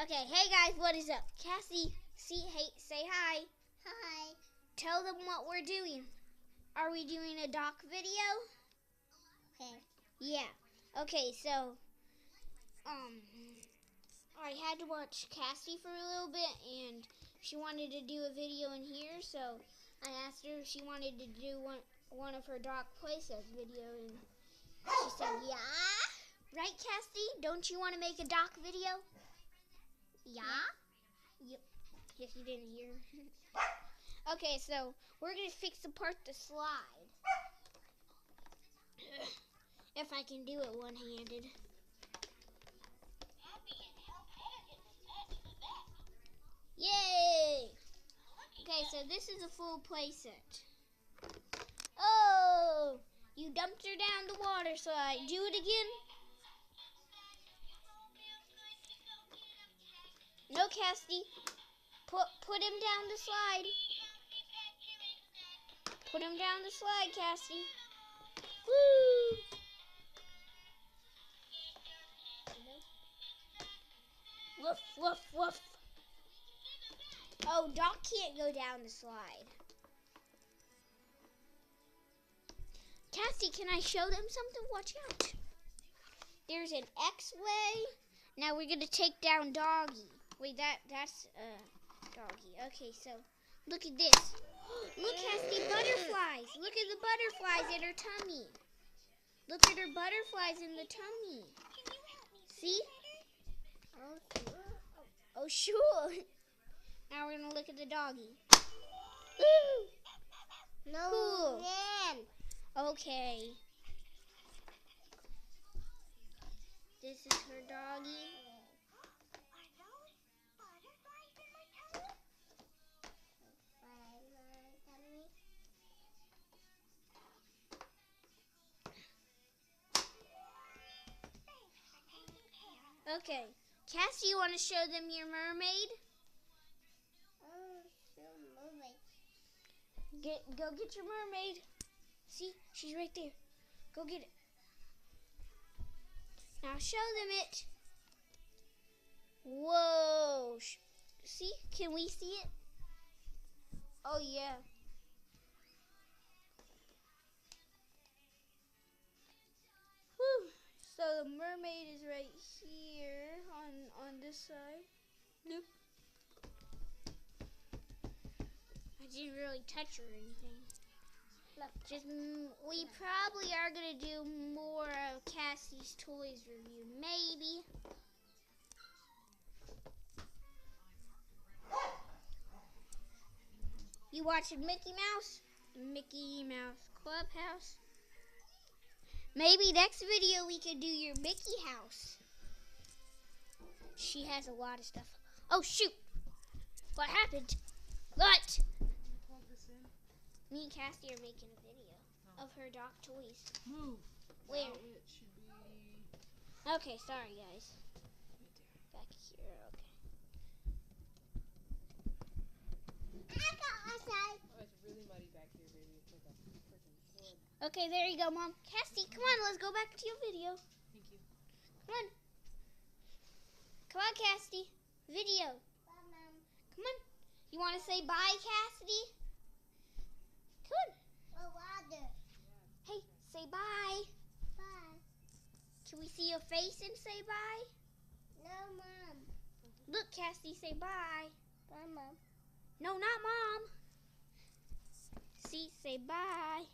Okay, hey guys, what is up? Cassie, say hi. Hi. Tell them what we're doing. Are we doing a doc video? Okay. Yeah. Okay, so, I had to watch Cassie for a little bit, and she wanted to do a video in here, so I asked her if she wanted to do one of her doc playset video, and she said, yeah. Right, Cassie? Don't you want to make a doc video? Yeah? Yep. If you didn't hear. Okay, so we're going to fix apart the slide. If I can do it one-handed. Yay! Okay, so this is a full play set. Oh! You dumped her down the water slide. Do it again. No, Cassie. Put him down the slide. Put him down the slide, Cassie. Woo! Woof, woof, woof. Oh, Doc can't go down the slide. Cassie, can I show them something? Watch out. There's an X-way. Now we're going to take down Doggy. Wait, that's Doggy. Okay, so look at this. Look, Cassie, butterflies. Look at the butterflies in her tummy. Look at her butterflies in the tummy. See? Oh, sure. Now we're going to look at the doggy. Ooh. No. Cool. Man. Okay. This is her doggy. Okay. Cassie, you want to show them your mermaid? Go get your mermaid. See, she's right there. Go get it. Now show them it. Whoa. See, can we see it? Oh, yeah. Whew. So the mermaid is right here on this side. Nope. I didn't really touch her or anything. Look, we probably are going to do more of Cassie's Toys review. Maybe. You watching Mickey Mouse? Mickey Mouse Clubhouse? Maybe next video we could do your Mickey house. She has a lot of stuff. Oh, shoot. What happened? What? Me and Cassie are making a video of her doc toys. Move. Where? Now it should be... Okay, sorry guys. Back here, okay. Oh, it's really muddy back here, baby. It's like a freaking flood. Okay, there you go, Mom. Cassie, come on, let's go back to your video. Thank you. Come on. Come on, Cassie. Video. Bye, Mom. Come on. You want to say bye, Cassidy? Come on. Oh, water. Hey, say bye. Bye. Can we see your face and say bye? No, Mom. Look, Cassie, say bye. Bye, Mom. No, not Mom. See, say bye.